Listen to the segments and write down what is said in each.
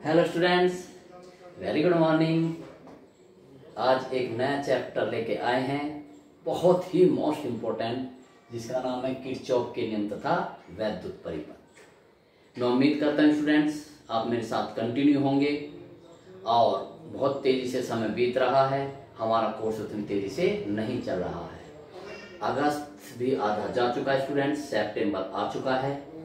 Hello students, very good morning. आज एक नया चैप्टर लेके आए हैं, बहुत ही मोस्ट इम्पोर्टेंट, जिसका नाम है किरचॉफ के नियम तथा वैद्युत परिपथ। मैं उम्मीद करता हूँ स्टूडेंट्स आप मेरे साथ कंटिन्यू होंगे और बहुत तेजी से समय बीत रहा है, हमारा कोर्स उतनी तेजी से नहीं चल रहा है। अगस्त भी आधा जा चुका है स्टूडेंट्स, सितंबर आ चुका है।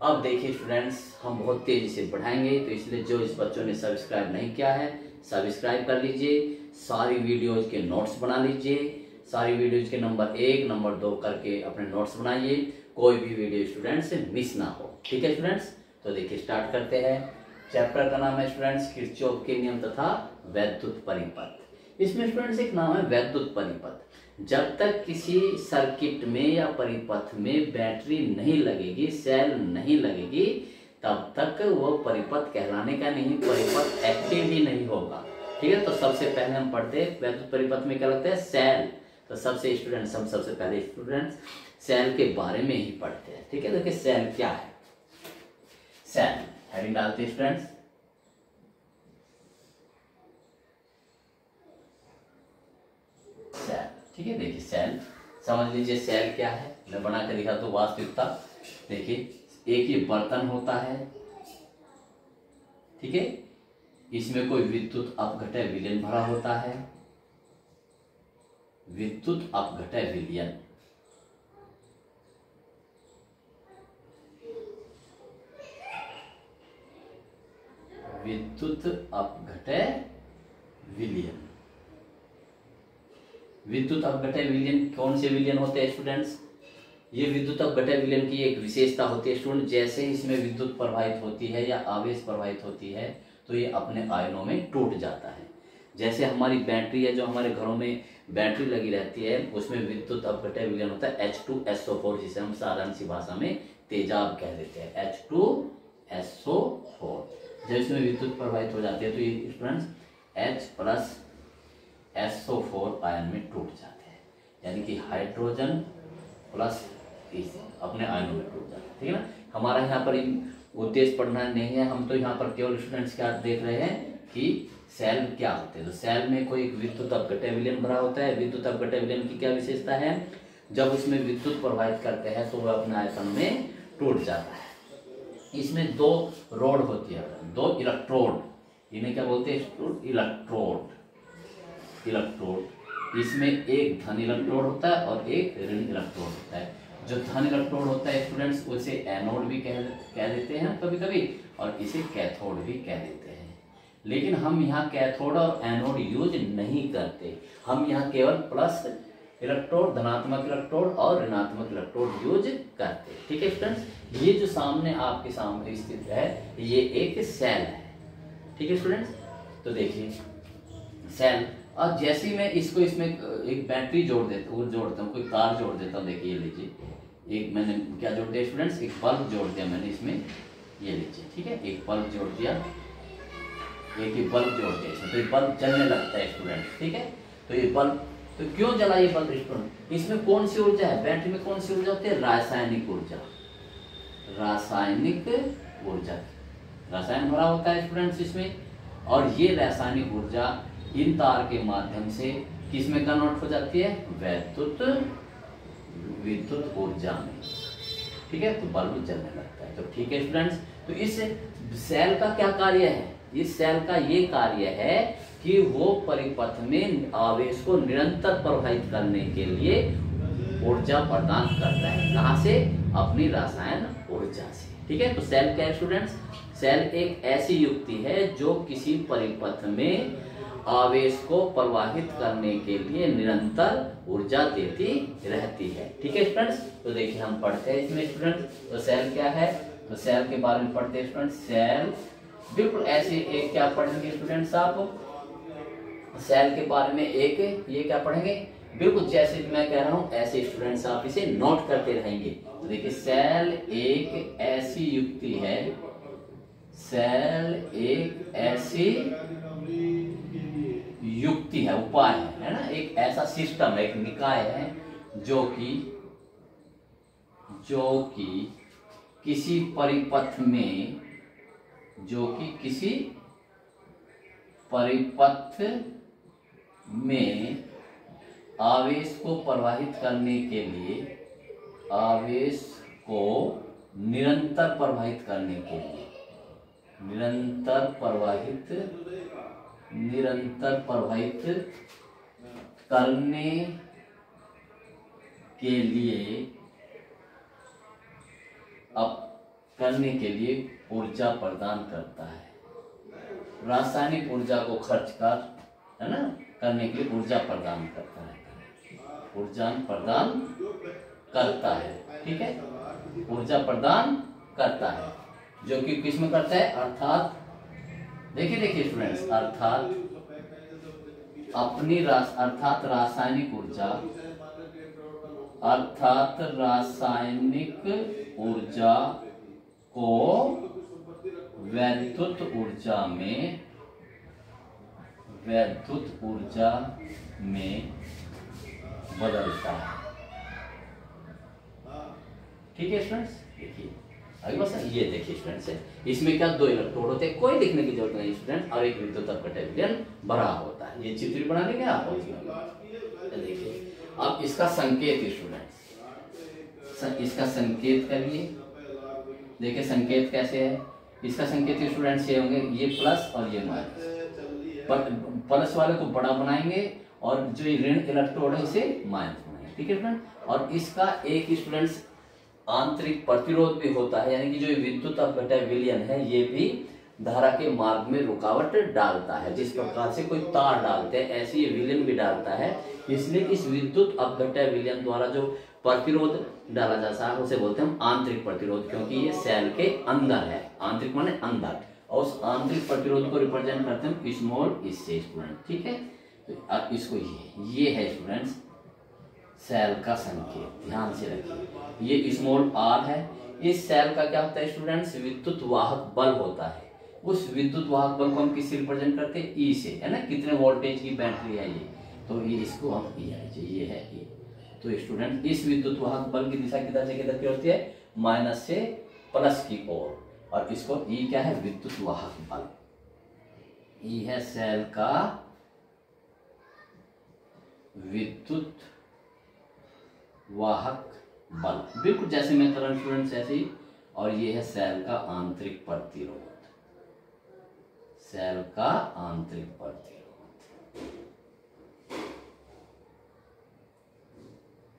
अब देखिए स्टूडेंट्स, हम बहुत तेजी से बढ़ाएंगे, तो इसलिए जो इस बच्चों ने सब्सक्राइब नहीं किया है सब्सक्राइब कर लीजिए, सारी वीडियोज के नोट्स बना लीजिए, सारी वीडियोज के नंबर 1 नंबर 2 करके अपने नोट्स बनाइए, कोई भी वीडियो स्टूडेंट्स से मिस ना हो। ठीक है स्टूडेंट्स, तो देखिए स्टार्ट करते हैं। चैप्टर का नाम है स्टूडेंट्स किरचॉफ के नियम तथा वैद्युत परिपथ। इसमें स्टूडेंट्स एक नाम है वैद्युत परिपथ। जब तक किसी सर्किट में या परिपथ में बैटरी नहीं लगेगी, सेल नहीं लगेगी, तब तक वो परिपथ कहलाने का नहीं, परिपथ एक्टिव ही नहीं होगा। ठीक है, तो सबसे पहले हम पढ़ते हैं वैद्युत परिपथ में क्या लगता है, सेल। तो सबसे पहले स्टूडेंट्स सेल के बारे में ही पढ़ते हैं। ठीक है, देखिए सेल क्या है। सेल हेडिंग डालते हैं स्टूडेंट्स। सेल, ठीक है, देखिए सेल समझ लीजिए सेल क्या है। मैं बना के दिखा तो वास्तविकता देखिए, एक ही बर्तन होता है, ठीक है, इसमें कोई विद्युत अपघटय विलयन भरा होता है, विद्युत अपघटय विलयन, विद्युत अपघटय विलयन। विद्युत अपघटय विलयन कौन से विलयन होते हैं स्टूडेंट्स? ये विद्युत अपघटय विलयन की एक विशेषता होती है स्टूडेंट, जैसे इसमें विद्युत प्रवाहित होती है या आवेश प्रवाहित होती है तो ये अपने आयनों में टूट जाता है। जैसे हमारी बैटरी है, जो हमारे घरों में बैटरी लगी रहती है, उसमें विद्युत अपघटय विलयन होता है H2SO4, जिसे हम साधारण सी भाषा में तेजाब कह देते हैं, H2SO4। जब इसमें विद्युत प्रवाहित हो जाती है तो ये स्टूडेंट्स H+SO4 आयन में टूट जाते हैं, यानी कि हाइड्रोजन प्लस अपने आयनों में टूट जाते हैं। ठीक है ना, हमारा यहाँ पर उद्देश्य पढ़ना नहीं है, हम तो यहाँ पर केवल स्टूडेंट्स क्या देख रहे हैं कि सेल क्या होते हैं। तो सेल में कोई विद्युत अपघटय विलयन भरा होता है। विद्युत अपघटय विलयन की क्या विशेषता है? जब उसमें विद्युत प्रवाहित करते हैं तो वह अपने आयतन में टूट जाता है। इसमें 2 रॉड होती है, 2 इलेक्ट्रोड, इन्हें क्या बोलते हैं? इलेक्ट्रोड। इसमें एक धन इलेक्ट्रोड होता है और एक ऋण इलेक्ट्रोड होता है। जो धन इलेक्ट्रोड होता है स्टूडेंट्स, उसे एनोड भी कह देते हैं कभी कभी, और इसे कैथोड भी कह देते हैं। लेकिन हम यहाँ कैथोड और एनोड यूज नहीं करते, हम यहाँ केवल प्लस इलेक्ट्रोड, धनात्मक इलेक्ट्रोड और ऋणात्मक इलेक्ट्रोड यूज करते हैं। ठीक है स्टूडेंट्स, ये जो सामने आपके सामने स्थित है ये एक सेल है। ठीक है स्टूडेंट्स, तो देखिए सेल, और जैसे ही मैं इसको इसमें एक बैटरी जोड़ता हूँ, कोई तार जोड़ देता हूँ। देखिए ये लीजिए, एक मैंने क्या जोड़ दिया स्टूडेंट्स, एक बल्ब जोड़ दिया मैंने इसमें, ये लीजिए, ठीक है, एक बल्ब जोड़ दिया, एक ही बल्ब जोड़ दिया इसमें, तो ये बल्ब जलने लगता है स्टूडेंट्स। ठीक है, तो ये बल्ब, तो क्यों जला ये बल्ब स्टूडेंट? इसमें कौन सी ऊर्जा है? बैटरी में कौन सी ऊर्जा होती है? रासायनिक ऊर्जा, रासायनिक ऊर्जा, रसायन भरा होता है स्टूडेंट्स इसमें, और ये रासायनिक ऊर्जा इन तार के माध्यम से किस में कन्वर्ट हो जाती है? विद्युत ऊर्जा में। ठीक है, तो बल्ब जलने लगता है। तो ठीक है स्टूडेंट्स, तो इस सेल का क्या कार्य है? इस सेल का ये कार्य है कि वो परिपथ में आवेश को निरंतर प्रवाहित करने के लिए ऊर्जा प्रदान करता है। कहाँ से? अपनी रसायन ऊर्जा से। ठीक है, तो सेल क्या है स्टूडेंट्स? सेल एक ऐसी युक्ति है जो किसी परिपथ में आवेश को प्रवाहित करने के लिए निरंतर ऊर्जा देती रहती है। ठीक है स्टूडेंट्स, तो देखिए हम पढ़ते हैं इसमें स्टूडेंट्स, तो सेल क्या है, तो सेल के बारे में पढ़ते हैं स्टूडेंट्स। सेल बिल्कुल ऐसे एक क्या पढ़ेंगे स्टूडेंट्स आप, सेल के बारे में एक ये क्या पढ़ेंगे, बिल्कुल जैसे मैं कह रहा हूं ऐसे स्टूडेंट्स आप इसे नोट करते रहेंगे। तो देखिए सेल एक ऐसी युक्ति है, सेल एक ऐसी युक्ति है, उपाय है ना, एक ऐसा सिस्टम है, एक निकाय है जो कि किसी परिपथ में जो कि किसी परिपथ में आवेश को प्रवाहित करने के लिए, आवेश को निरंतर प्रवाहित करने के लिए, निरंतर प्रवाहित करने के लिए ऊर्जा प्रदान करता है। रासायनिक ऊर्जा को खर्च कर, है ना, करने के लिए ऊर्जा प्रदान करता है, ऊर्जा प्रदान करता है। ठीक है, ऊर्जा प्रदान करता है, जो कि किस में करता है, अर्थात देखिए स्टूडेंट्स, अर्थात रासायनिक ऊर्जा को वैद्युत ऊर्जा में बदलता है। ठीक है स्टूडेंट्स, देखिए आगे बस ये देखिए स्टूडेंट्स, इसमें क्या दो इलेक्ट्रोड होते हैं, कोई लिखने की जरूरत नहीं स्टूडेंट, और एक विद्युत अपघटन विलयन भरा होता है। ये चित्र बना लेंगे आप। देखिए अब इसका संकेत स्टूडेंट्स, इसका संकेत करिए। देखिए संकेत कैसे है, इसका संकेत स्टूडेंट्स ये होंगे, ये प्लस और ये माइनस। प्लस वाले को बड़ा बनाएंगे और जो ऋण इलेक्ट्रोड है इसे माइनस बनाएंगे। ठीक है स्टूडेंट, और इसका एक स्टूडेंट्स आंतरिक प्रतिरोध भी होता है, यानी कि जो विद्युत अपघटन विलयन है ये भी धारा के मार्ग में रुकावट डालता है। जिस प्रकार से कोई तार डालते हैं ऐसे ये विलयन भी डालता है। इसलिए इस विद्युत अपघटन विलयन द्वारा जो प्रतिरोध डाला जाता है उसे बोलते हैं हम आंतरिक प्रतिरोध, क्योंकि ये सेल के अंदर है। आंतरिक माने अंदर, और उस आंतरिक प्रतिरोध को रिप्रेजेंट करते हैं स्मॉल इससे स्टूडेंट। ठीक है, तो अब इसको ये है स्टूडेंट्स सेल का संकेत, ध्यान से रखिए। ये स्मॉल आर है। इस सेल का क्या होता है स्टूडेंट्स, विद्युत वाहक बल होता है। उस विद्युत वाहक बल को हम किससे रिप्रेजेंट करते हैं, ई से, है ना। कितने वोल्टेज की बैटरी है ये, तो ये इसको हम ये है ये। तो स्टूडेंट इस विद्युत वाहक बल की दिशा किधर से किधर की होती है, माइनस से प्लस की ओर, और इसको ई क्या है, विद्युत वाहक बल। ई है सेल का विद्युत वाहक बल, बिल्कुल जैसे मैं कर रहा हूं स्टूडेंट्स ऐसे ही। और ये है सेल का आंतरिक प्रतिरोध, सेल का आंतरिक प्रतिरोध।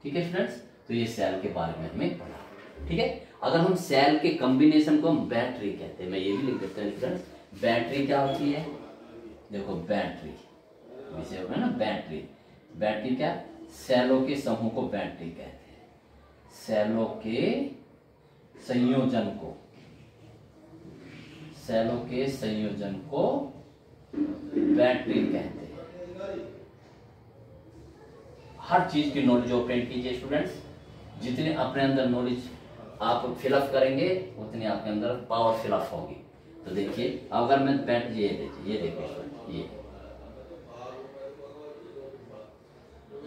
ठीक है स्टूडेंट्स, तो ये सेल के बारे में हमें पढ़ा। ठीक है, अगर हम सेल के कॉम्बिनेशन को हम बैटरी कहते हैं, मैं ये भी लिख देता हूं स्टूडेंट्स। बैटरी क्या होती है, देखो बैटरी विषय होगा ना, बैटरी क्या, सेलों के समूह को बैटरी कहते हैं। सेलों के संयोजन को बैटरी कहते हैं। हर चीज की नॉलेज ऑपरेट कीजिए स्टूडेंट्स। जितने अपने अंदर नॉलेज आप फिलअप करेंगे उतनी आपके अंदर पावर फिलअप होगी। तो देखिए अगर मैं बैटरी, ये देखिए स्टूडेंट,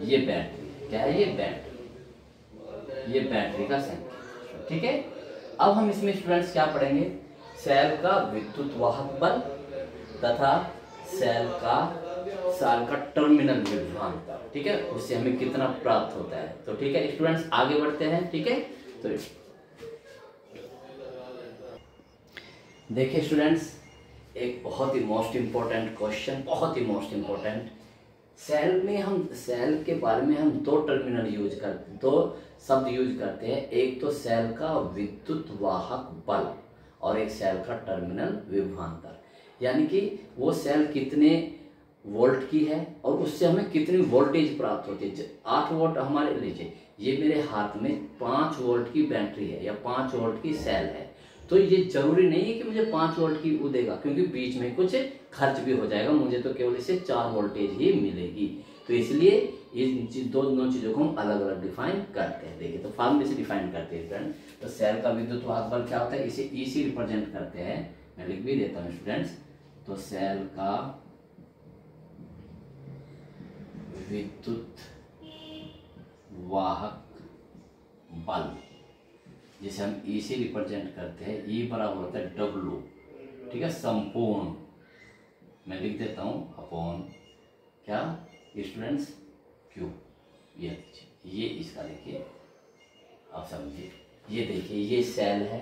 ये बैटरी क्या है, ये बैटरी का संकेत। ठीक है, अब हम इसमें स्टूडेंट्स क्या पढ़ेंगे, सेल का विद्युत वाहक बल तथा सेल का टर्मिनल विभवांतर। ठीक है, उससे हमें कितना प्राप्त होता है। तो ठीक है स्टूडेंट्स, आगे बढ़ते हैं। ठीक है, तो देखिए स्टूडेंट्स, एक बहुत ही मोस्ट इंपॉर्टेंट क्वेश्चन, बहुत ही मोस्ट इंपॉर्टेंट। सेल के बारे में हम दो शब्द यूज करते हैं। एक तो सेल का विद्युत वाहक बल और एक सेल का टर्मिनल विभवांतर, यानी कि वो सेल कितने वोल्ट की है और उससे हमें कितनी वोल्टेज प्राप्त होती है। 8 वोल्ट हमारे, लीजिए ये मेरे हाथ में 5 वोल्ट की बैटरी है या 5 वोल्ट की सेल है, तो ये जरूरी नहीं है कि मुझे 5 वोल्ट की वो देगा, क्योंकि बीच में कुछ खर्च भी हो जाएगा। मुझे तो केवल इससे 4 वोल्टेज ही मिलेगी। तो इसलिए इन दोनों चीजों को हम अलग अलग डिफाइन करते हैं। देखिए तो फॉर्मूले से डिफाइन करते हैं फ्रेंड। तो सेल का विद्युत वाहक बल क्या होता है, इसे ई से रिप्रेजेंट करते हैं। मैं लिख भी देता हूँ स्टूडेंट्स। तो सेल का विद्युत वाहक बल जिसे हम ई से रिप्रेजेंट करते हैं, ई बराबर होता है W। ठीक है, संपूर्ण मैं लिख देता हूं अपॉन क्या स्टूडेंट्स क्यू। ये इसका देखिए आप समझिए, ये देखिए ये सेल है,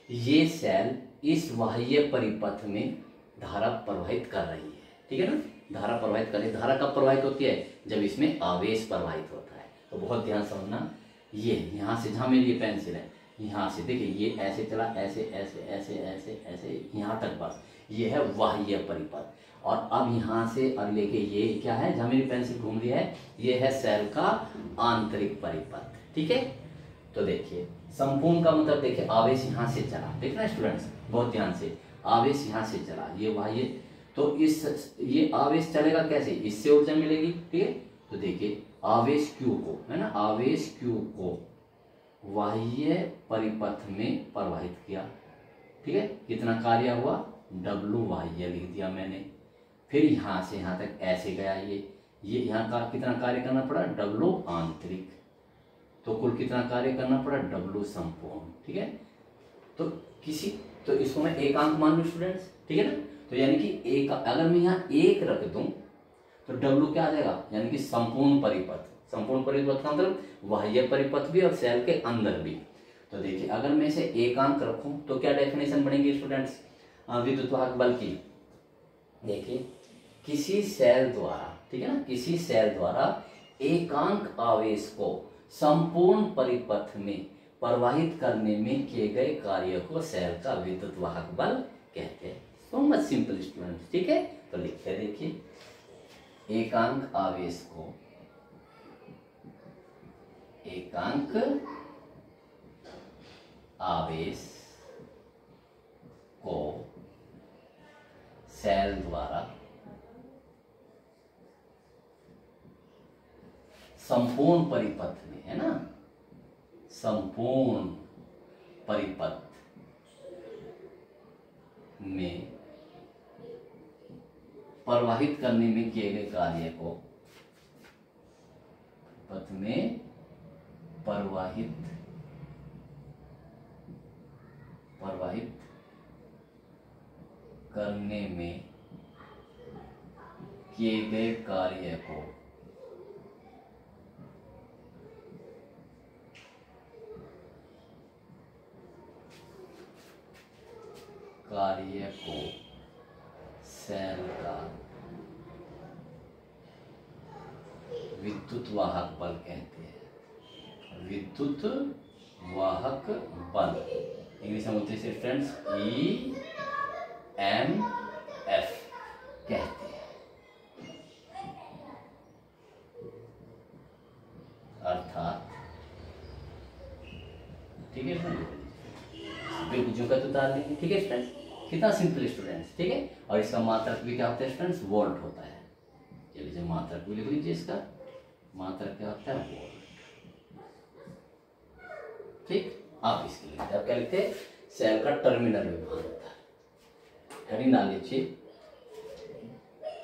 ये सेल इस बाह्य परिपथ में धारा प्रवाहित कर रही है, ठीक है ना, धारा प्रवाहित कर रही है। धारा कब प्रवाहित होती है, जब इसमें आवेश प्रवाहित होता है। तो बहुत ध्यान समझना, ये यहाँ से जहाँ मेरी ये पेंसिल है यहाँ से देखिए ये ऐसे चला, ऐसे ऐसे ऐसे ऐसे ऐसे यहाँ तक, बस ये है बाह्य परिपथ। और अब यहाँ से अब लेके ये क्या है, जहाँ मेरी पेंसिल घूम रही है, ये है सेल का आंतरिक परिपथ, ठीक है। तो देखिए संपूर्ण का मतलब देखिए आवेश यहाँ से चला, देखना स्टूडेंट्स बहुत ध्यान से, आवेश यहाँ से चला, ये बाह्य, तो इस ये आवेश चलेगा कैसे, इससे ऊर्जा मिलेगी, ठीक है। तो देखिए आवेश Q को, है ना, आवेश Q को बाह्य परिपथ में प्रवाहित किया, ठीक है। कितना कार्य हुआ, W बाह्य लिख दिया मैंने। फिर यहाँ से यहाँ तक ऐसे गया, ये यहाँ का कितना कार्य करना पड़ा, W आंतरिक। तो कुल कितना कार्य करना पड़ा, W संपूर्ण, ठीक है। तो इसको मैं एक अंक मान लूँ स्टूडेंट्स, ठीक है ना। तो यानी कि एक, अगर मैं यहाँ एक रख दूं तो W क्या आ जाएगा, यानी कि संपूर्ण परिपथ। संपूर्ण परिपथ का मतलब बाह्य परिपथ भी और सेल के अंदर भी। तो देखिए अगर मैं इसे एकांक रखूं तो क्या डेफिनेशन बनेगी स्टूडेंट्स विद्युत वाहक बल की। देखिए किसी सेल द्वारा, ठीक है ना, किसी सेल द्वारा एकांक आवेश को संपूर्ण परिपथ में प्रवाहित करने में किए गए कार्य को सेल का विद्युत वाहक बल कहते हैं। सो मच सिंपल स्टूडेंट्स, ठीक है। तो लिखते देखिए एकांक आवेश को, एकांक आवेश को सेल द्वारा संपूर्ण परिपथ में, है ना, संपूर्ण परिपथ में प्रवाहित करने में किए गए कार्य को, पथ में प्रवाहित करने में किए गए कार्य को सेल का विद्युत वाहक बल कहते हैं। विद्युत वाहक बल इंग्लिश में बोलते हैं फ्रेंड्स EMF कहते हैं। अर्थात ठीक है फ्रेंड्स, का तो उतार लेंगे, ठीक है फ्रेंड्स, कितना सिंपल स्टूडेंट्स, ठीक है। और इसका मात्रक भी क्या होता है स्टूडेंट्स, वोल्ट होता है। चलिए मात्रक भी लिख लीजिए, इसका मात्रक क्या होता है, वोल्ट, ठीक। आप इसके लिखते हैं, आप क्या लिखते हैं, सेल का टर्मिनल विभवांतर, हेडिंग डाल लीजिए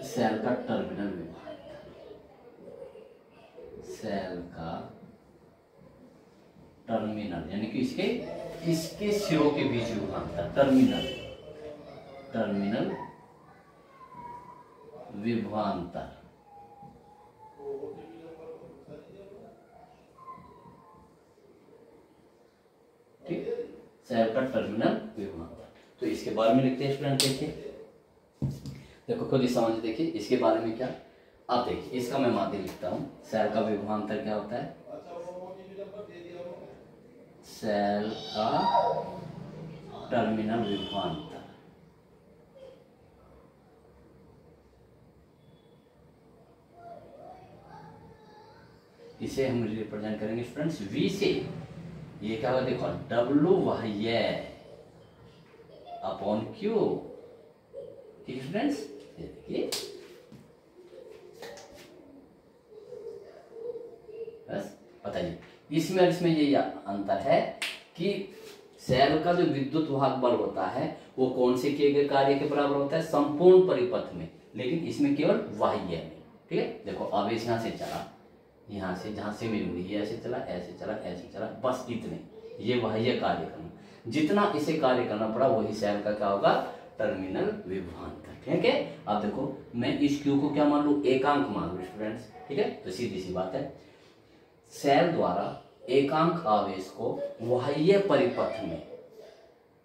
सेल का टर्मिनल विभवांतर, सेल का टर्मिनल यानी कि इसके सिरों के बीच विभवांतर, टर्मिनल विभवांतर, ठीक, सेल का टर्मिनल विभवांतर। तो इसके बारे में लिखते हैं स्टूडेंट, देखिए देखो खुद ही समझ, देखिए इसके बारे में क्या, आप देखिए इसका मैं माध्य लिखता हूं, सेल का विभवांतर क्या होता है, सेल का टर्मिनल विभवांतर, इसे हम रिप्रेजेंट करेंगे स्टूडेंट्स V से। ये क्या होगा, देखो W बाह्य अपॉन Q, ठीक स्टूडेंट्स। देखिए बस बताइए, इसमें और इसमें ये अंतर है कि सेल का जो विद्युत वाहक बल होता है वो कौन से किए गए कार्य के बराबर होता है, संपूर्ण परिपथ में, लेकिन इसमें केवल बाह्य में, ठीक है। देखो आवेश यहाँ से चला, यहाँ से जहाँ से मेरी हुई ऐसे चला, ऐसे चला, ऐसे चला, बस इतने, ये बाह्य कार्य करना, जितना इसे कार्य करना पड़ा वही सेल का क्या होगा, टर्मिनल विभवांतर। ठीक है, अब देखो मैं इस Q को क्या मान लूं, एकांक मान लूं स्टूडेंट्स। ठीक है, तो सीधी सी बात है, सेल द्वारा एकांक आवेश को बाह्य परिपथ में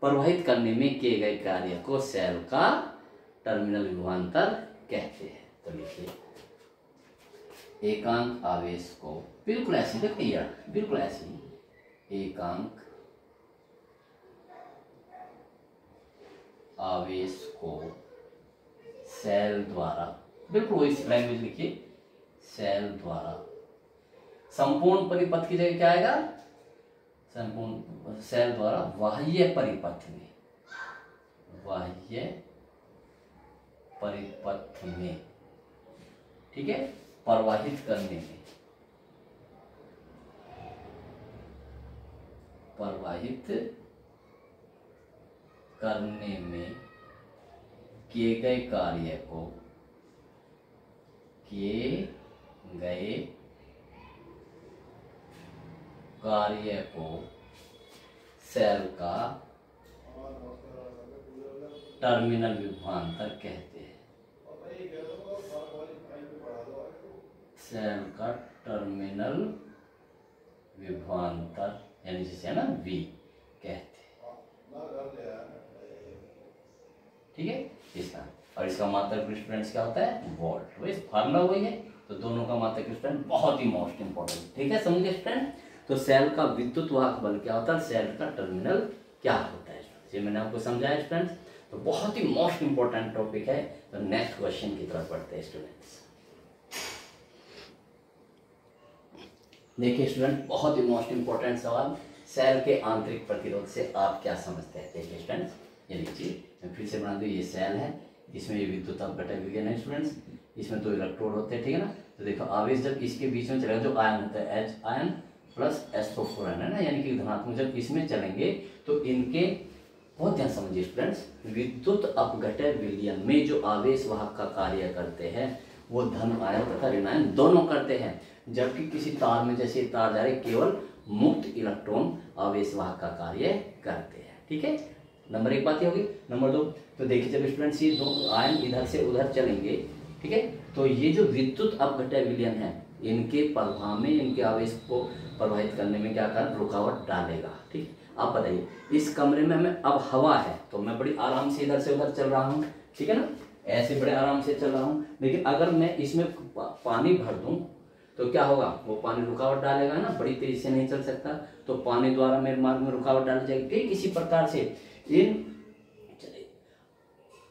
प्रवाहित करने में किए गए कार्य को सेल का टर्मिनल विभवांतर कहते हैं। तो लिखिए, एकांक आवेश को, बिल्कुल ऐसे देखिए यार, बिल्कुल ऐसे ही, एकांक आवेश को सेल द्वारा, बिल्कुल वही लैंग्वेज लिखिए, सेल द्वारा संपूर्ण परिपथ की जगह क्या आएगा, संपूर्ण सेल द्वारा बाह्य परिपथ में, बाह्य परिपथ में, ठीक है, प्रवाहित करने में, प्रवाहित करने में किए गए कार्य को, किए गए कार्य को सेल का टर्मिनल विभवांतर कहते हैं। सेल का टर्मिनल विभवांतर यानी जिसे है ना V कहते हैं। ठीक है, इसका और इसका मात्रक स्टूडेंट्स क्या होता है, वोल्ट। वही फार्मूला वही है, तो दोनों का मात्रक स्टूडेंट बहुत ही मोस्ट इंपॉर्टेंट। ठीक है, समझ गए स्टूडेंट। तो सेल का विद्युत वाहक बल क्या होता है, सेल का टर्मिनल क्या होता है, ये मैंने आपको समझाया स्टूडेंट्स। तो बहुत ही मोस्ट इंपॉर्टेंट टॉपिक है। तो नेक्स्ट क्वेश्चन की तरफ बढ़ते हैं स्टूडेंट्स। देखिए स्टूडेंट, बहुत ही मोस्ट इंपॉर्टेंट सवाल, सेल के आंतरिक प्रतिरोध से आप क्या समझते हैं। देखिए स्टूडेंट्स, ये लीजिए, मैं फिर से बना दूं, ये सेल है, इसमें ये विद्युत अपघटक विलयन है स्टूडेंट्स, इसमें 2 इलेक्ट्रोड होते हैं। ठीक है ना, तो देखो आवेश जब इसके बीच में चलेगा, जो आयन होता है H आयन प्लस SO4 है ना, यानी कि धनात्मक जब इसमें चलेंगे तो इनके, बहुत ध्यान समझिए स्टूडेंट्स, विद्युत अपघटक विलयन में जो आवेश वाहक का कार्य करते हैं वो धन आयन तथा ऋण आयन दोनों करते हैं, जबकि किसी तार में जैसे तार जा रहे केवल मुक्त इलेक्ट्रॉन आवेश वाहक का कार्य करते हैं। ठीक है, नंबर 1 बात ये होगी। नंबर 2, तो देखिए जब स्टूडेंट्स ये 2 आयन इधर से उधर चलेंगे, ठीक है, तो ये जो विद्युत अपघटक विलयन है, इनके प्रभाव में इनके आवेश को प्रवाहित करने में क्या कर रुकावट डालेगा। ठीक, आप बताइए, इस कमरे में मैं अब हवा है तो मैं बड़ी आराम से इधर से उधर चल रहा हूँ, ठीक है ना, ऐसे बड़े आराम से चल रहा हूँ। लेकिन अगर मैं इसमें पानी भर दूं तो क्या होगा, वो पानी रुकावट डालेगा ना, बड़ी तेजी से नहीं चल सकता, तो पानी द्वारा मेरे मार्ग में रुकावट डाली जाएगी। ठीक, इसी प्रकार से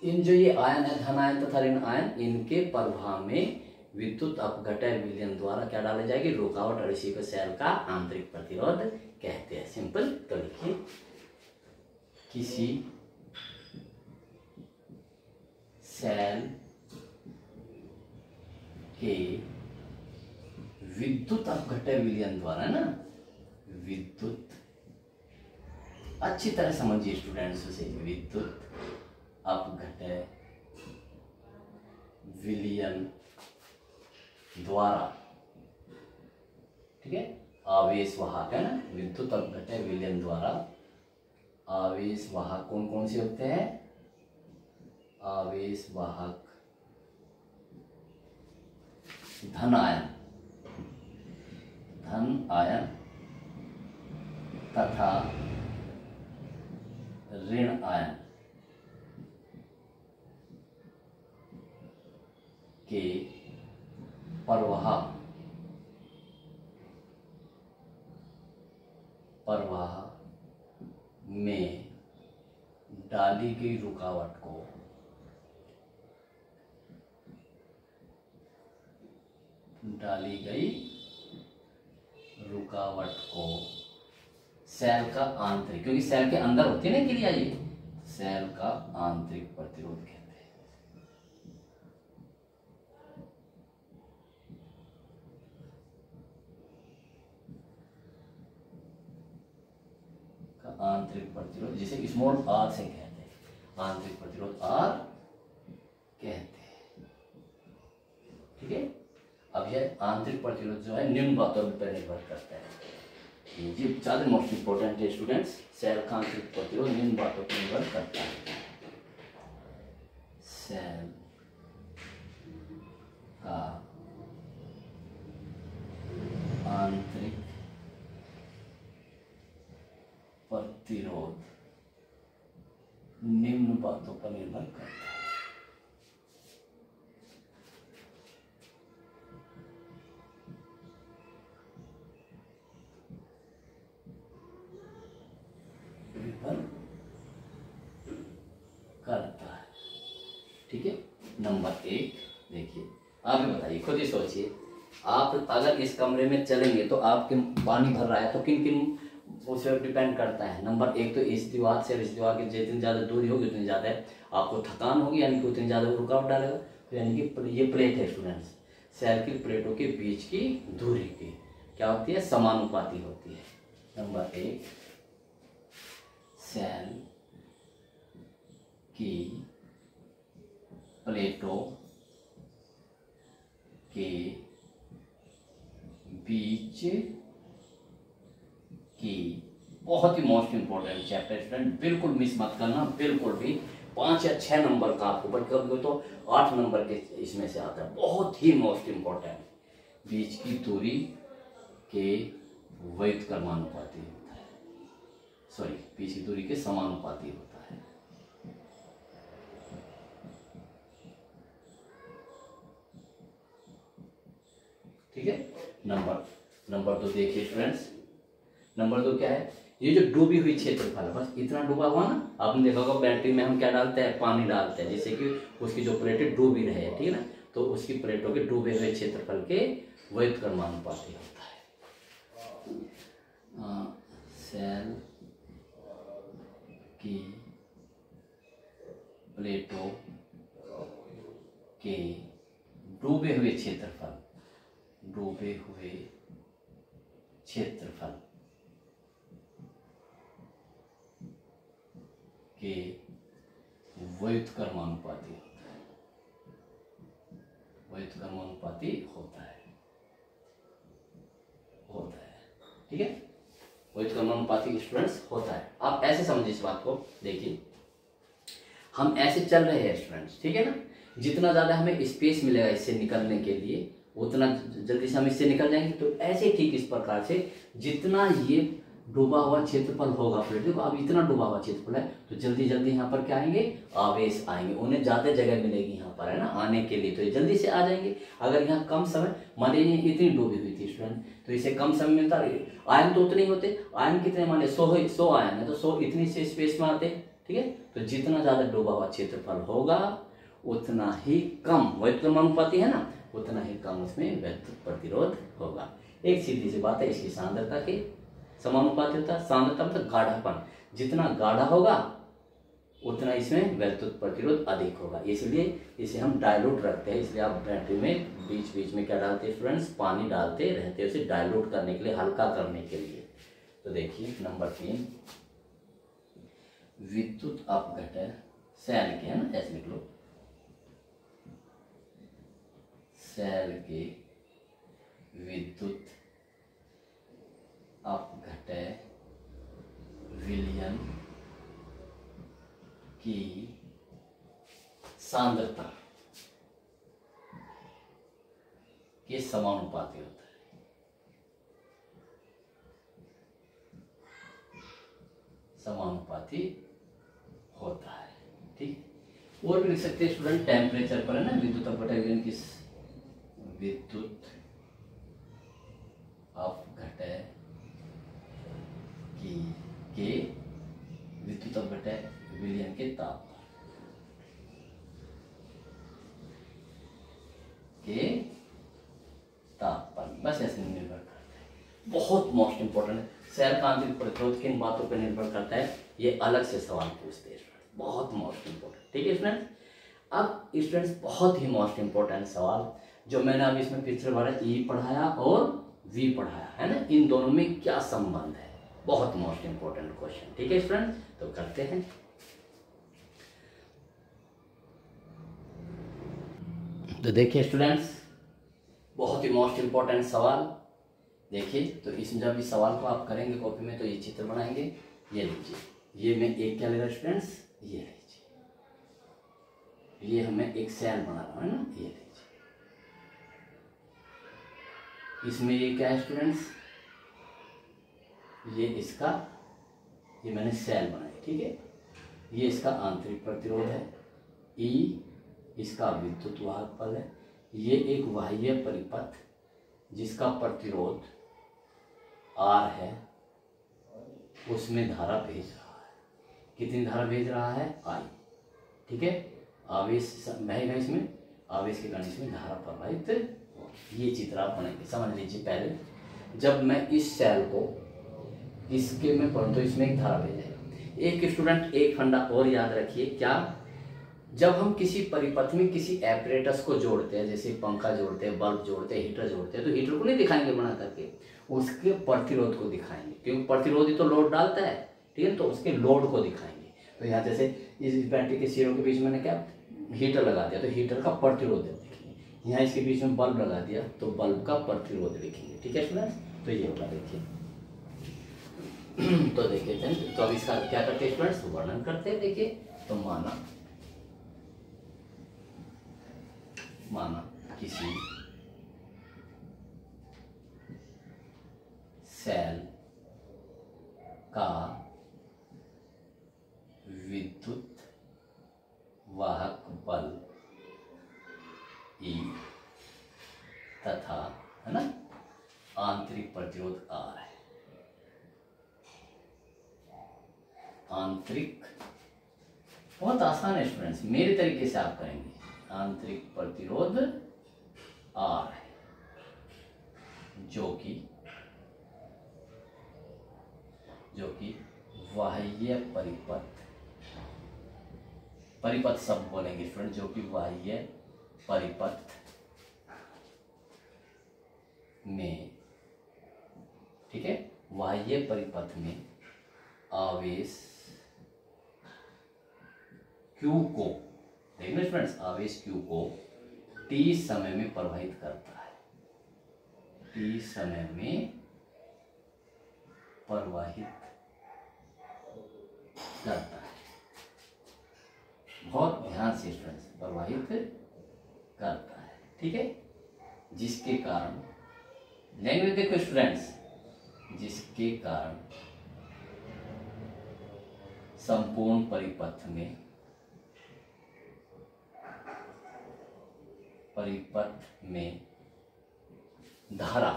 इन जो ये आयन है, धन आयन तथा ऋण आयन, इनके प्रभाव में विद्युत अपघटक विलयन द्वारा क्या डाली जाएगी, रुकावट, और इसी को सेल का आंतरिक प्रतिरोध कहते हैं। सिंपल। तो लिखिए, किसी सेल के विद्युत अपघटक विलयन द्वारा ना, विद्युत, अच्छी तरह समझिए स्टूडेंट्स उसे, विद्युत अपघटक विलयन द्वारा, ठीक है, आवेश वाहक है ना, विद्युत अपघटक विलयन द्वारा आवेश वाहक कौन कौन से होते हैं, आवेश वाहक धन आयन तथा ऋण आयन के प्रवाह में डाली गई रुकावट को सेल का आंतरिक, क्योंकि सेल के अंदर होती है ना क्रिया, ये सेल का आंतरिक प्रतिरोध कहते हैं। आंतरिक प्रतिरोध जिसे स्मॉल r से कहते हैं, आंतरिक प्रतिरोध R कहते हैं। ठीक है, अब यह आंतरिक प्रतिरोध जो है निम्न बातों पर निर्भर करता है। ये ज्यादा मोस्ट इंपॉर्टेंट है स्टूडेंट्स, सेल का आंतरिक प्रतिरोध निम्न बातों पर निर्भर करता है। सेल का आंतरिक प्रतिरोध निम्न बातों पर निर्भर करता है। करता है, ठीक है। नंबर 1 देखिए, आप ही बताइए, खुद ही सोचिए, आप अगर इस कमरे में चलेंगे तो आपके पानी भर रहा है तो किन किन उस पर डिपेंड करता है। नंबर 1 तो इस दीवार से इस दीवार की जितनी ज़्यादा दूरी होगी उतनी ज़्यादा आपको थकान होगी, यानी कि उतनी ज़्यादा रुकावट डालेगा। तो यानी कि ये प्लेट है स्टूडेंट्स, सेल की प्लेटों के बीच की दूरी की क्या होती है, समानुपाती होती है। नंबर 1 सेल की प्लेटों के बीच की, बहुत ही मोस्ट इंपॉर्टेंट चैप्टर स्टूडेंट, बिल्कुल मिस मत करना, बिल्कुल भी। 5 या 6 नंबर का आपको, बट कभी तो 8 नंबर के इसमें से आता है, बहुत ही मोस्ट इंपॉर्टेंट। बीच की दूरी के व्युत्क्रमानुपाती होता है, सॉरी बीच की दूरी के समानुपाती होता है। ठीक है। नंबर 2 देखिए स्टूडेंट्स, नंबर 2 क्या है, ये जो डूबी हुई क्षेत्रफल है, बस इतना डूबा हुआ ना, आपने देखा होगा बैटरी में हम क्या डालते हैं, पानी डालते हैं, जिससे कि उसकी जो प्लेटें डूबी रहे, ठीक है ना। तो उसकी प्लेटों के डूबे हुए क्षेत्रफल के व्युत्क्रमानुपाती होता है। सेल की प्लेटों के डूबे हुए क्षेत्रफल के व्युत्क्रमानुपाती होता है, ठीक है। व्युत्क्रमानुपाती स्टूडेंट्स होता है। आप ऐसे समझिए इस बात को, देखिए हम ऐसे चल रहे हैं स्टूडेंट्स, ठीक है ना, जितना ज़्यादा हमें स्पेस मिलेगा इससे निकलने के लिए उतना जल्दी से हम इससे निकल जाएंगे। तो ऐसे ठीक इस प्रकार से जितना ये डूबा हुआ क्षेत्रफल होगा प्लेट, देखो अब इतना डूबा हुआ क्षेत्रफल है तो जल्दी जल्दी यहाँ पर क्या आएंगे, आवेश आएंगे, उन्हें ज़्यादा जगह मिलेगी यहाँ पर, है ना, आने के लिए, तो ये जल्दी से आ जाएंगे। अगर यहाँ कम समय, मान लीजिए इतनी डूबी हुई थी स्टूडेंट, तो इसे कम समय मिलता, आयन तो उतने ही होते, आयन कितने, मान लीजिए 100 आयन है तो 100 इतनी से स्पेस में आते, ठीक है। तो जितना ज़्यादा डूबा हुआ क्षेत्रफल होगा उतना ही कम व्युत्क्रमानुपाती है ना, उतना ही कम उसमें वैद्युत प्रतिरोध होगा। एक सीधी सी बात है, इसकी सांद्रता के समानुपाती होता है। सांद्रता मतलब गाढ़ापन, जितना गाढ़ा होगा उतना इसमें वैद्युत प्रतिरोध अधिक होगा, इसलिए इसे हम डायलूट रखते हैं। इसलिए आप बैटरी में बीच बीच में क्या डालते हैं स्टूडेंट्स, पानी डालते रहते हैं, उसे डायलूट करने के लिए, हल्का करने के लिए। तो देखिए नंबर 3 विद्युत अपघटन सेल के, है ना, ऐसे लिख लो, सेल के विद्युत अपघटन विलयन की सांद्रता के समानुपाती होता है। समानुपाती होता है, ठीक। और भी लिख सकते हैं स्टूडेंट, टेम्परेचर पर, है ना, विद्युत अपघटन विलयन की विद्युत अपघटन के विद्युत अपघटन विलयन के तापमान बस ऐसे निर्भर करता है। बहुत मोस्ट इंपॉर्टेंट है, सेल का आंतरिक प्रतिरोध किन बातों पर निर्भर करता है, ये अलग से सवाल पूछते हैं, बहुत मोस्ट इंपॉर्टेंट, ठीक है स्टूडेंट्स। अब स्टूडेंट्स बहुत ही मोस्ट इंपॉर्टेंट सवाल जो मैंने अभी इसमें पिछले बार ई पढ़ाया और वी पढ़ाया, है ना, इन दोनों में क्या संबंध है, बहुत मोस्ट इंपॉर्टेंट क्वेश्चन, ठीक है स्टूडेंट्स। तो करते हैं। तो देखिए स्टूडेंट्स, बहुत ही मोस्ट इंपॉर्टेंट सवाल, देखिए। तो इसमें जब इस सवाल को आप करेंगे कॉपी में तो ये चित्र बनाएंगे, ये लीजिए, ये मैं एक क्या ले रहा स्टूडेंट्स, ये लीजिए, ये हमें एक सेल बना रहा है ना, ये देखिए, इसमें ये क्या है स्टूडेंट्स, ये इसका, ये मैंने सेल बनाई, ठीक है। ये इसका आंतरिक प्रतिरोध है, ई इसका विद्युत वाहक बल है, ये एक बाह्य परिपथ जिसका प्रतिरोध आर है, उसमें धारा भेज रहा है। कितनी धारा भेज रहा है, आई, ठीक है। आवेश बहेगा इसमें, आवेश के कारण इसमें धारा प्रवाहित, ये चित्र आप बनाएंगे। समझ लीजिए, पहले जब मैं इस सेल को इसके में पढ़ूँ तो इसमें एक धारा भेजेगा। एक स्टूडेंट एक फंडा और याद रखिए, क्या, जब हम किसी परिपथ में किसी एपरेटस को जोड़ते हैं, जैसे पंखा जोड़ते हैं, बल्ब जोड़ते हैं, हीटर जोड़ते हैं, तो हीटर को नहीं दिखाएंगे बना करके, उसके प्रतिरोध को दिखाएंगे, क्योंकि प्रतिरोधी तो लोड डालता है, ठीक है, तो उसके लोड को दिखाएंगे। तो यहाँ जैसे इस बैटरी के सिरों के बीच में मैंने क्या हीटर लगा दिया, तो हीटर का प्रतिरोध लिखेंगे। यहाँ इसके बीच में बल्ब लगा दिया तो बल्ब का प्रतिरोध लिखेंगे, ठीक है स्टूडेंट्स। तो ये होगा, देखिए तो देखिए, तो अब इसका क्या करते हैं स्टूडेंट्स, वर्णन करते हैं। देखिए, तो माना किसी सेल का विद्युत वाहक बल ई तथा, है ना, आंतरिक प्रतिरोध आर है। आंतरिक बहुत आसान है स्टूडेंट्स, मेरे तरीके से आप करेंगे। आंतरिक प्रतिरोध आर है, जो कि बाह्य परिपथ सब बोलेंगे स्टूडेंट, जो कि बाह्य परिपथ में, ठीक है, बाह्य परिपथ में आवेश Q को, देखना स्टूडेंट्स, आवेश Q को t समय में प्रवाहित करता है, t समय में प्रवाहित करता है। बहुत ध्यान से स्टूडेंट्स, प्रवाहित करता है, ठीक है, जिसके कारण, लैंग्वेज देखो स्टूडेंट्स, जिसके कारण संपूर्ण परिपथ में धारा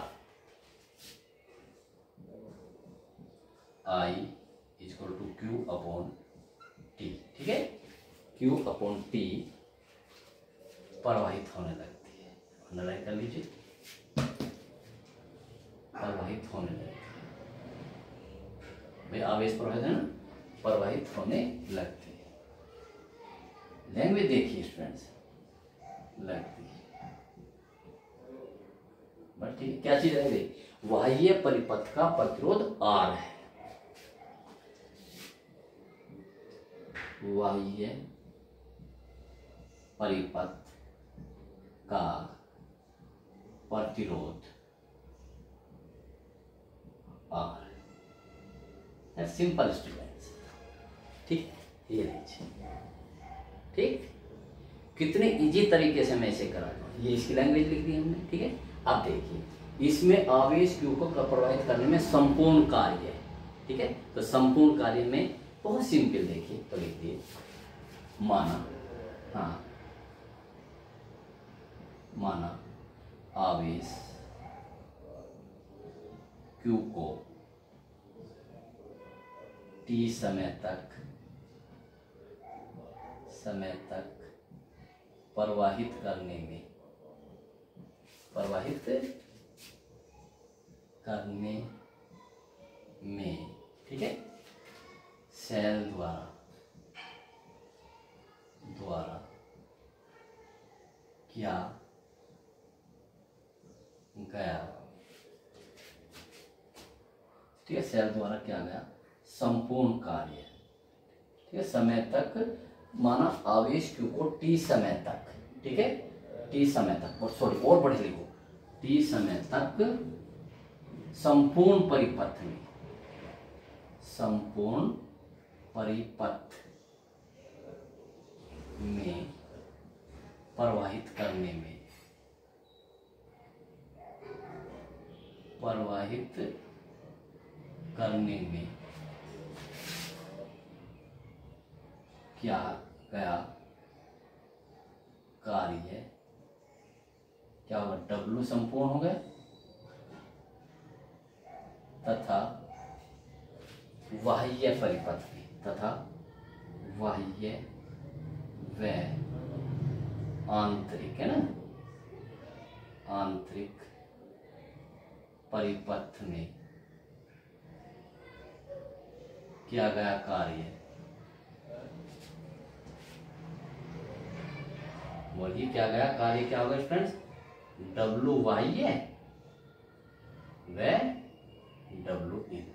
I equal to Q upon T, ठीक है, Q अपॉन T प्रवाहित होने लगती है। अंडरलाइन कर लीजिए, प्रवाहित होने लगती है भाई, आवेश प्रवाहित है ना, प्रवाहित होने लगती है। लैंग्वेज देखिए स्टूडेंट्स, लगती है, बट ठीक है, क्या चीज है, बाह्य परिपथ का प्रतिरोध आर है, बाह्य परिपथ का प्रतिरोध आर, सिंपल स्टूडेंट्स, ठीक है, ये लीजिए, ठीक, कितने इजी तरीके से मैं इसे कराता हूँ। ये इसकी लैंग्वेज लिख दी हमने, ठीक है। अब देखिए, इसमें आवेश Q को प्रवाहित करने में संपूर्ण कार्य है, ठीक है, तो संपूर्ण कार्य में बहुत सिंपल, देखिए, तो लिख दिए, माना आवेश Q को t समय तक प्रवाहित करने में, ठीक है, सेल द्वारा किया गया, ठीक है, सेल द्वारा किया गया संपूर्ण कार्य, ठीक है, समय तक, माना आवेश Q को t समय तक, ठीक है, t समय तक, और सॉरी और बढ़े लिखो, t समय तक संपूर्ण परिपथ में प्रवाहित करने में, प्रवाहित करने में क्या गया कार्य, क्या होगा, W संपूर्ण हो गया तथा बाह्य परिपथ में, तथा बाह्य व आंतरिक, है ना, आंतरिक परिपथ में किया गया कार्य, बोलिए क्या गया कार्य, क्या होगा स्टूडेंट्स, W बाह्य व W इन,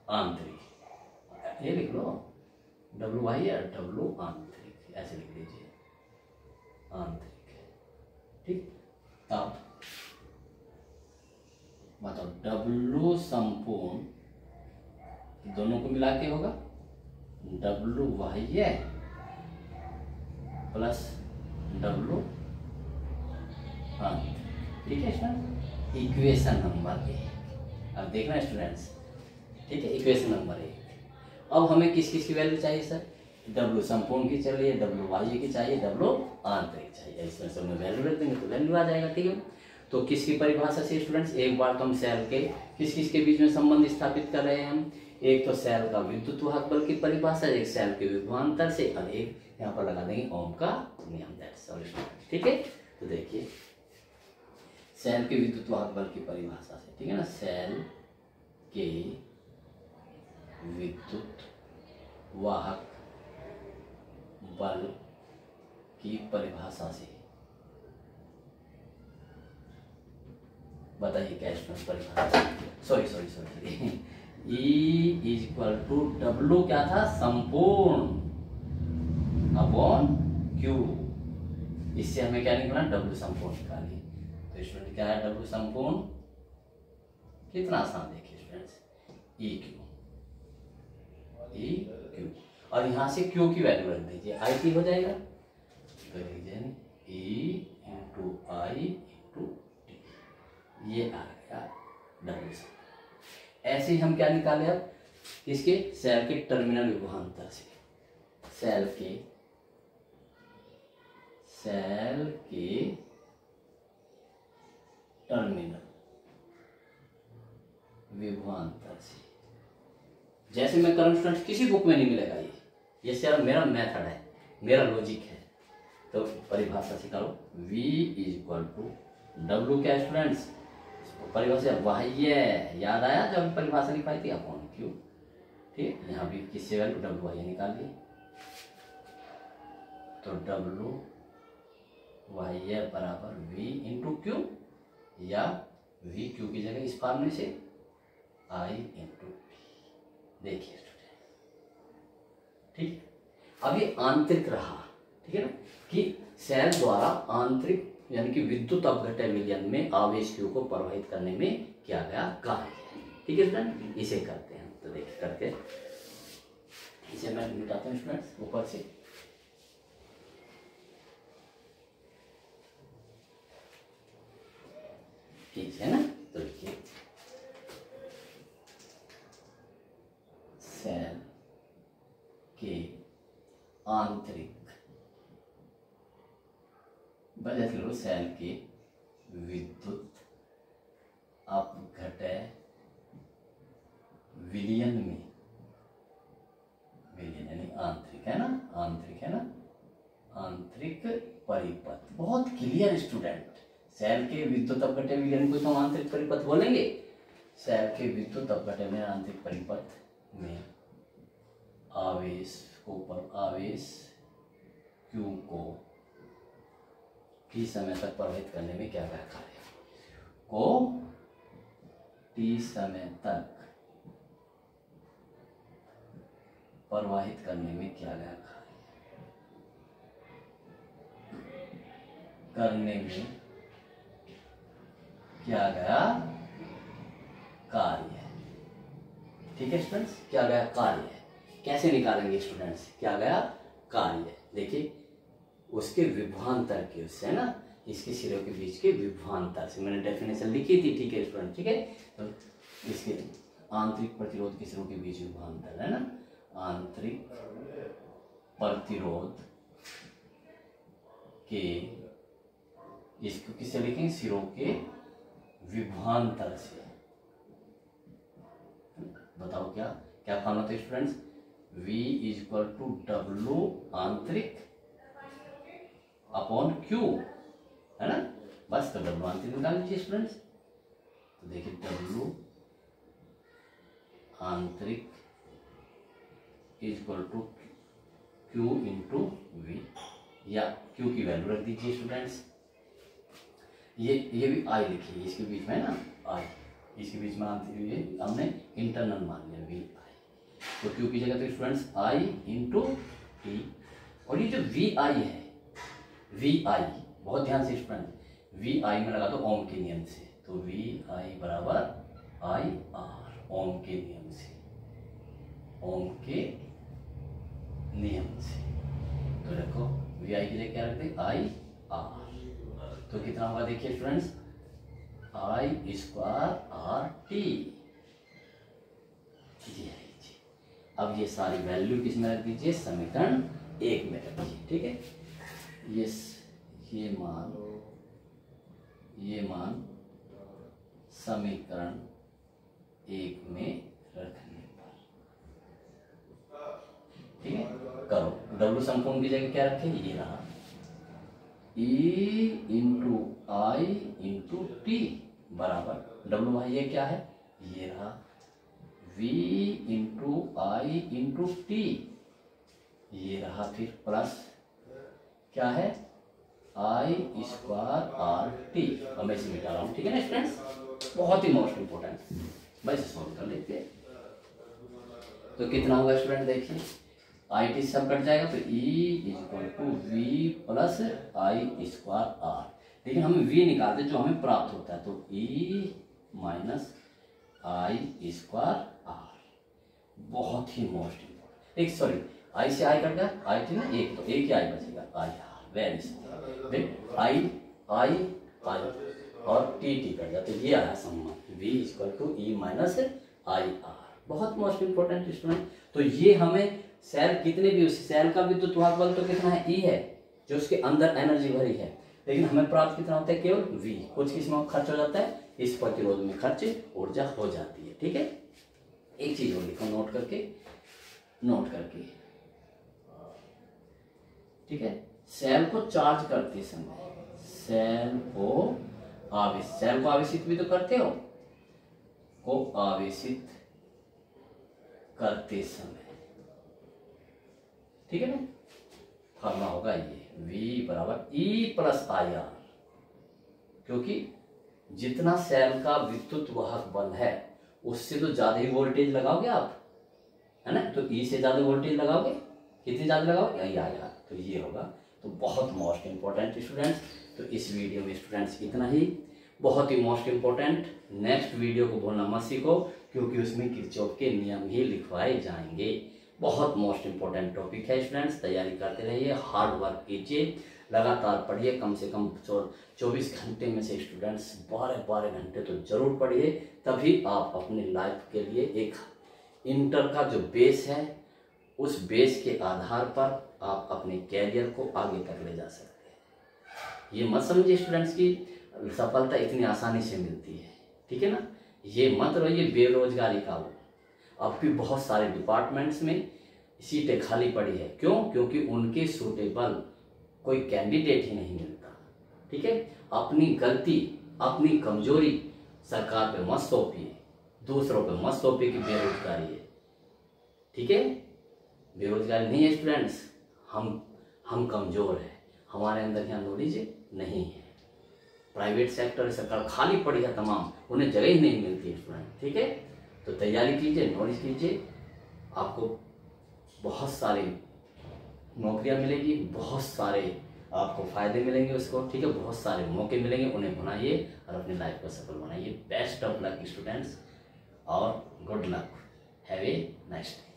आंतरिक, ये लिख लो, W बाह्य और W आंतरिक, ऐसे लिख लीजिए, आंतरिक, ठीक। तब बताओ W संपूर्ण दोनों को मिला के होगा W बाह्य प्लस W आंतरिक, ठीक है स्टूडेंट, इक्वेशन नंबर 1। अब देखना स्टूडेंट्स, ठीक है, इक्वेशन नंबर 1। अब हमें किस किस की वैल्यू चाहिए सर, W संपूर्ण की चाहिए, W बाह्य की चाहिए, W आंतरिक चाहिए, इसमें सब में वैल्यू रख देंगे तो वैल्यू आ जाएगा, ठीक है। तो किसकी परिभाषा से स्टूडेंट्स, एक बार तो हम सेल के किस किस के बीच में संबंध स्थापित कर रहे हैं हम, एक तो सेल का विद्युत वाहक बल की परिभाषा, एक सेल के विभवांतर से, और एक यहाँ पर लगा देंगे ओम का नियम, दैट्स ऑल, ठीक है। तो देखिए सेल के विद्युत वाहक बल की परिभाषा से, ठीक है ना, सेल के विद्युत वाहक बल की परिभाषा से बताइए क्या स्टूडेंट परिभाषा, sorry E is equal to W क्या था, संपूर्ण अपॉन Q, इससे हमें क्या निकला, W संपूर्ण निकालिए। तो स्टूडेंट क्या है W संपूर्ण, कितना आसान, देखिए स्टूडेंट्स, E Q, और यहां से Q की वैल्यू रख दीजिए, IT हो जाएगा, तो लीजिए E इंटू आई इंटू टी, ये आ गया W संपूर्ण। ऐसे ही हम क्या निकाले अब, किसके, सेल के टर्मिनल विभवांतर से, सेल के टर्मिनल विभवांतर से, जैसे मैं करंट स्टूडेंट किसी बुक में नहीं मिलेगा ये सिर्फ मेरा मेथड है, मेरा लॉजिक है। तो परिभाषा से करो, V is equal to W क्या स्टूडेंट्स, परिभाषा बाह्य, याद आया जब परिभाषा लिखाई थी, अपॉन Q, ठीक। यहाँ भी किससे वैल्यू W बाह्य निकालिए, तो W बाह्य बराबर V इंटू Q, या V Q की जगह इस फॉर्मूले से I इंटू T, देखिए स्टूडेंट, ठीक। अब ये आंतरिक रहा, ठीक है ना, कि सेल द्वारा आंतरिक यानी कि विद्युत अपघटय विलयन में आवेश Q को प्रवाहित करने में किया गया कार्य, ठीक है स्टूडेंट। इसे करते हैं, तो देखिए करके इसे मैं मिटाता हूँ स्टूडेंट्स ऊपर से, ठीक है ना। तो देखिए सेल के आंतरिक, बजाय लो सेल के विद्युत अपघटय विलयन में, विलयन यानी आंतरिक है ना, आंतरिक है ना, आंतरिक परिपथ, बहुत क्लियर स्टूडेंट, सेल के विद्युत अपघटय विलयन को तो हम आंतरिक परिपथ बोलेंगे, सेल के विद्युत अपघटय में आंतरिक परिपथ में आवेश Q को T समय तक प्रवाहित करने में क्या गया कार्य, को T समय तक प्रवाहित करने में क्या गया कार्य, करने में क्या गया कार्य, ठीक है स्टूडेंट्स, क्या गया कार्य, कैसे निकालेंगे स्टूडेंट्स, क्या गया कार्य, देखिए उसके विभवांतर के, उससे है ना, इसके सिरों के बीच के विभवांतर से। मैंने डेफिनेशन लिखी थी, ठीक है स्टूडेंट, ठीक है। तो इसके आंतरिक प्रतिरोध के सिरों के बीच विभवांतर है ना, आंतरिक प्रतिरोध के, इसको किससे लिखेंगे, सिरों के विभवांतर से। बताओ क्या क्या फॉर्मूला था students, V equal to W आंतरिक अपॉन Q, है ना। बस तो W आंतरिक निकाल लीजिए स्टूडेंट्स। तो देखिए W आंतरिक equal to Q into V, या Q की वैल्यू रख दीजिए स्टूडेंट्स। ये भी I लिखिए, इसके बीच में है ना I, इसके बीच में आंतरिक हमने इंटरनल मान लिया VI, तो Q की जगह तो स्टूडेंट्स I इंटू T, और ये जो VI है, VI बहुत ध्यान से स्टूडेंट, VI में लगा दो ओम के नियम से, तो VI बराबर IR, ओम के नियम से, ओम के नियम से। तो देखो VI की जगह क्या रखते हैं, IR, तो कितना होगा देखिए स्टूडेंट्स, I स्क्वायर RT। अब ये सारी वैल्यू किस में रख दीजिए, समीकरण 1 में रखिए, ठीक है। ये मान समीकरण 1 में रखने पर, ठीक है। करो, W संपूर्ण की जगह क्या रखे, ये रहा E into I into T बराबर W, ये क्या है, ये रहा V into I into T, ये रहा, फिर प्लस क्या है, I स्क्वायर RT। अब मैं इसे मिटा रहा हूँ, ठीक है ना स्टूडेंट्स, बहुत ही मोस्ट इंपोर्टेंट, बस सॉल्व कर लेते हैं। तो कितना होगा स्टूडेंट, देखिए IT सब कट जाएगा, तो E equal to V plus I square R, लेकिन हमें V निकालते जो हमें प्राप्त होता है, तो E minus I square R, बहुत ही मोस्ट इंपोर्टेंट। एक सॉरी, I से I कट गया, I थी ना एक, तो एक ही I बचेगा, IR, वेरी सिंपल। देख I और T कट जाते, ये आया संबंध, V equal to E minus IR, बहुत मोस्ट इंपोर्टेंट स्टूडेंट। तो ये हमें सेल कितने भी, उस सेल का भी तो विद्युत बल तो कितना है, E है, जो उसके अंदर एनर्जी भरी है, लेकिन हमें प्राप्त कितना होता है, केवल V। कुछ किसमें खर्च हो जाता है, इस प्रतिरोध में खर्च ऊर्जा हो जाती है, ठीक है। एक चीज और लिखो नोट करके, ठीक है। सेल को चार्ज करते समय, सेल को आवेशित भी तो करते हो, को आवेशित करते समय, ठीक है ना, फॉर्मूला होगा ये V बराबर E प्लस IR, क्योंकि जितना सेल का विद्युत वाहक बल है उससे तो ज्यादा ही वोल्टेज लगाओगे आप, है ना, तो E से ज्यादा वोल्टेज लगाओगे, कितनी ज्यादा लगाओगे, IR, तो ये होगा। तो बहुत मोस्ट इंपॉर्टेंट स्टूडेंट्स, तो इस वीडियो में स्टूडेंट्स इतना ही, बहुत ही मोस्ट इंपॉर्टेंट। नेक्स्ट वीडियो को भूलना मत सीखो, क्योंकि उसमें किरचॉफ के नियम ही लिखवाए जाएंगे। बहुत मोस्ट इंपॉर्टेंट टॉपिक है स्टूडेंट्स, तैयारी करते रहिए, हार्ड वर्क कीजिए, लगातार पढ़िए, कम से कम 24 घंटे में से स्टूडेंट्स 12 घंटे तो जरूर पढ़िए, तभी आप अपनी लाइफ के लिए एक इंटर का जो बेस है, उस बेस के आधार पर आप अपने कैरियर को आगे तक ले जा सकते हैं। ये मत समझिए स्टूडेंट्स की सफलता इतनी आसानी से मिलती है, ठीक है ना, ये मत रहिए बेरोजगारी का वो। अब भी बहुत सारे डिपार्टमेंट्स में सीटें खाली पड़ी है, क्यों, क्योंकि उनके सूटेबल कोई कैंडिडेट ही नहीं मिलता, ठीक है। अपनी गलती, अपनी कमजोरी सरकार पे मत सौंपिए, दूसरों पे मत सौंपिए कि बेरोजगारी है, ठीक है। बेरोजगारी नहीं है स्टूडेंट्स, हम कमजोर हैं, हमारे अंदर यहाँ नॉलेज नहीं है। प्राइवेट सेक्टर सरकार खाली पड़ी है तमाम, उन्हें जगह ही नहीं मिलती है स्टूडेंट, ठीक है। तो तैयारी कीजिए, नॉलेज कीजिए, आपको बहुत सारी नौकरियां मिलेगी, बहुत सारे आपको फायदे मिलेंगे उसको, ठीक है, बहुत सारे मौके मिलेंगे, उन्हें बनाइए और अपनी लाइफ को सफल बनाइए। बेस्ट ऑफ लक स्टूडेंट्स और good luck, have a nice day.